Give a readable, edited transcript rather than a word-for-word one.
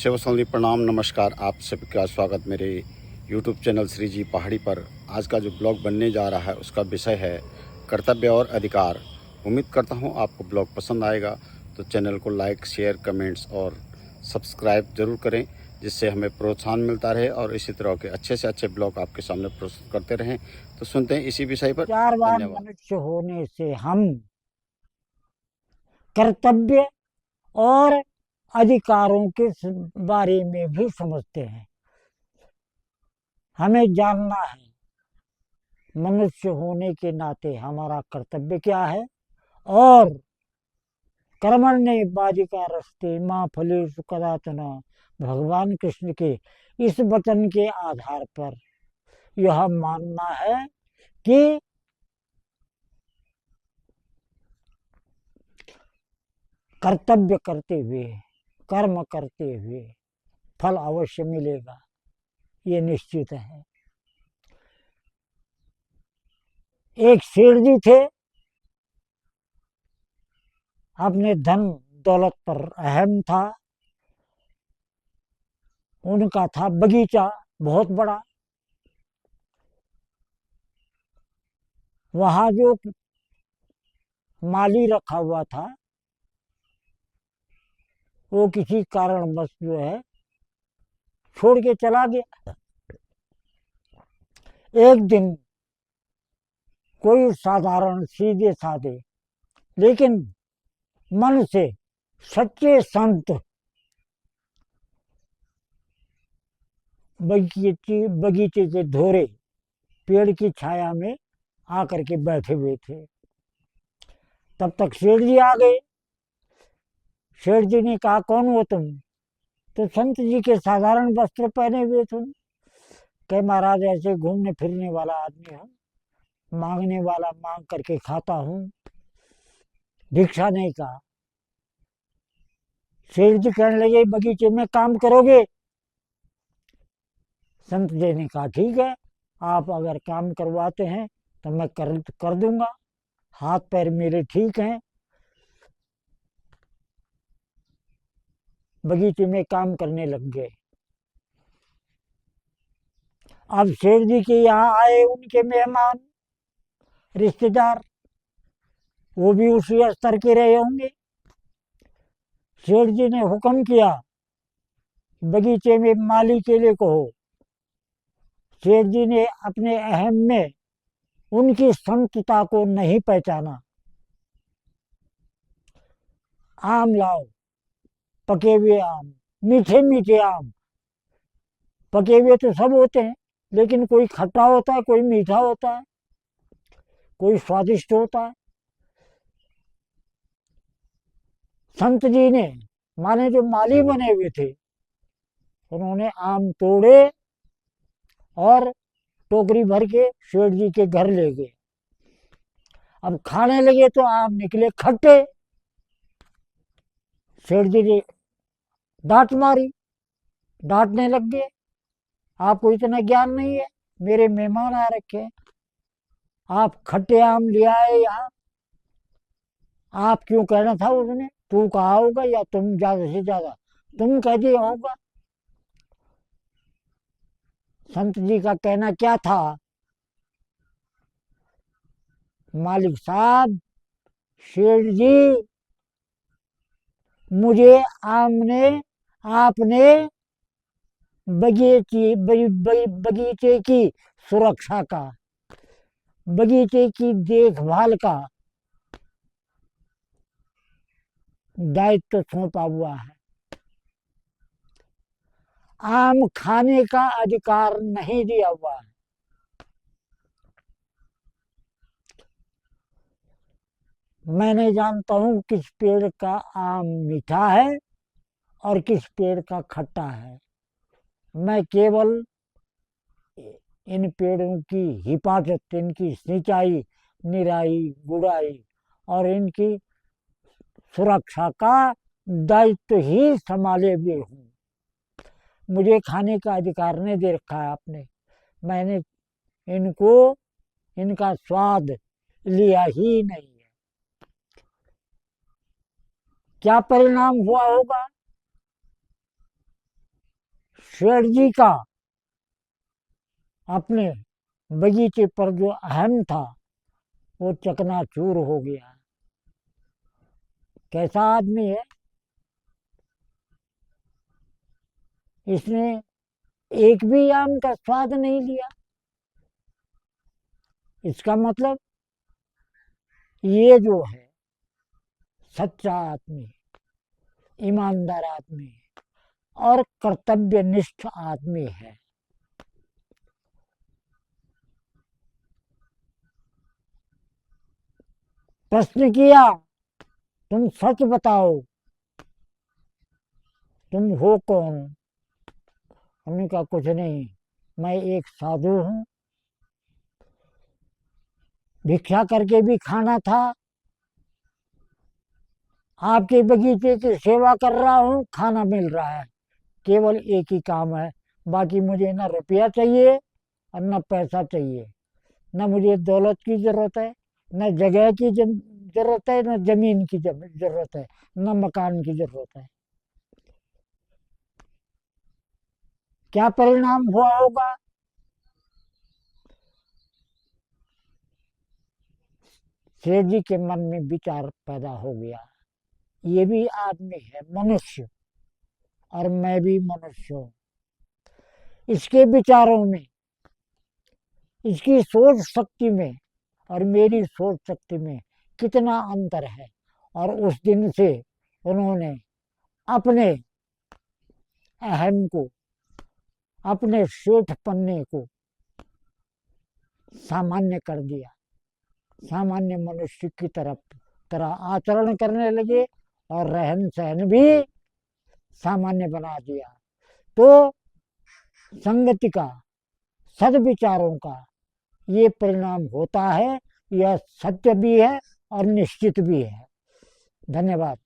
शिव सौंदर्य प्रणाम नमस्कार। आप सभी का स्वागत मेरे यूट्यूब चैनल श्री जी पहाड़ी पर। आज का जो ब्लॉग बनने जा रहा है उसका विषय है कर्तव्य और अधिकार। उम्मीद करता हूं आपको ब्लॉग पसंद आएगा, तो चैनल को लाइक शेयर कमेंट्स और सब्सक्राइब ज़रूर करें, जिससे हमें प्रोत्साहन मिलता रहे और इसी तरह के अच्छे से अच्छे ब्लॉग आपके सामने प्रस्तुत करते रहें। तो सुनते हैं इसी विषय पर। 4 बार धन्यवाद। मनुष्य होने से हम कर्तव्य और अधिकारों के बारे में भी समझते हैं। हमें जानना है मनुष्य होने के नाते हमारा कर्तव्य क्या है, और कर्मण्येवाधिकारस्ते मा फलेषु कदाचन भगवान कृष्ण के इस वचन के आधार पर यह मानना है कि कर्तव्य करते हुए, कर्म करते हुए फल अवश्य मिलेगा, ये निश्चित है। एक सेठ जी थे, अपने धन दौलत पर अहम था। उनका था बगीचा बहुत बड़ा। वहां जो माली रखा हुआ था वो किसी कारणवश जो है छोड़ के चला गया। एक दिन कोई साधारण सीधे साधे लेकिन मन से सच्चे संत बगीचे के धोरे पेड़ की छाया में आकर के बैठे हुए थे। तब तक सेठ जी आ गए। सेठ जी ने कहा, कौन हो तुम? तो संत जी के साधारण वस्त्र पहने हुए थे। कहे, महाराज ऐसे घूमने फिरने वाला आदमी हूँ, मांगने वाला मांग करके खाता हूँ, भिक्षा नहीं कहा। सेठ जी कहने लगे, बगीचे में काम करोगे? संत जी ने कहा, ठीक है, आप अगर काम करवाते हैं तो मैं कर दूंगा, हाथ पैर मेरे ठीक हैं। बगीचे में काम करने लग गए। अब सेठ जी के यहाँ आए उनके मेहमान रिश्तेदार, वो भी उसी स्तर के रहे होंगे। सेठ जी ने हुक्म किया, बगीचे में माली के लिए कहो। सेठ जी ने अपने अहम में उनकी संतता को नहीं पहचाना। आम लाओ, पके हुए आम, मीठे मीठे आम। पके हुए तो सब होते हैं, लेकिन कोई खट्टा होता है, कोई मीठा होता है, कोई स्वादिष्ट होता है। संत जी ने, माने जो माली बने हुए थे, उन्होंने आम तोड़े और टोकरी भर के सेठ जी के घर ले गए। अब खाने लगे तो आम निकले खट्टे। सेठ जी ने डांट मारी, डांटने लग गए, आपको इतना ज्ञान नहीं है, मेरे मेहमान आ रखे हैं, आप खट्टे आम ले आए यहाँ। आप क्यों कहना था उसने, तू कहा होगा या तुम ज्यादा से ज्यादा तुम कह दिया होगा। संत जी का कहना क्या था, मालिक साहब, शेठ जी, मुझे आमने आपने बगीचे की सुरक्षा का, बगीचे की देखभाल का दायित्व सौंपा हुआ है। आम खाने का अधिकार नहीं दिया हुआ है। मैं नहीं जानता हूँ किस पेड़ का आम मीठा है और किस पेड़ का खट्टा है। मैं केवल इन पेड़ों की हिफाजत, इनकी सिंचाई, निराई गुड़ाई और इनकी सुरक्षा का दायित्व ही संभाले हुए हूँ। मुझे खाने का अधिकार नहीं दे रखा है आपने। मैंने इनको, इनका स्वाद लिया ही नहीं है। क्या परिणाम हुआ होगा? सेठ जी का अपने बगीचे पर जो अहम था वो चकनाचूर हो गया। कैसा आदमी है, इसने एक भी आम का स्वाद नहीं लिया। इसका मतलब ये जो है सच्चा आदमी, ईमानदार आदमी और कर्तव्यनिष्ठ आदमी है। प्रश्न किया, तुम सच बताओ, तुम हो कौन? हमने कहा कुछ नहीं, मैं एक साधु हूं, भिक्षा करके भी खाना था, आपके बगीचे की सेवा कर रहा हूं, खाना मिल रहा है, केवल एक ही काम है, बाकी मुझे ना रुपया चाहिए और न पैसा चाहिए, न मुझे दौलत की जरूरत है, न जगह की जरूरत है, न जमीन की जरूरत है, न मकान की जरूरत है। क्या परिणाम हुआ होगा? सेठ जी के मन में विचार पैदा हो गया, ये भी आदमी है, मनुष्य, और मैं भी मनुष्य हूं। इसके विचारों में, इसकी सोच शक्ति में और मेरी सोच शक्ति में कितना अंतर है। और उस दिन से उन्होंने अपने अहम को, अपने सेठ पन्ने को सामान्य कर दिया, सामान्य मनुष्य की तरह आचरण करने लगे और रहन सहन भी सामान्य बना दिया। तो संगति का, सद्विचारों का ये परिणाम होता है, यह सत्य भी है और निश्चित भी है। धन्यवाद।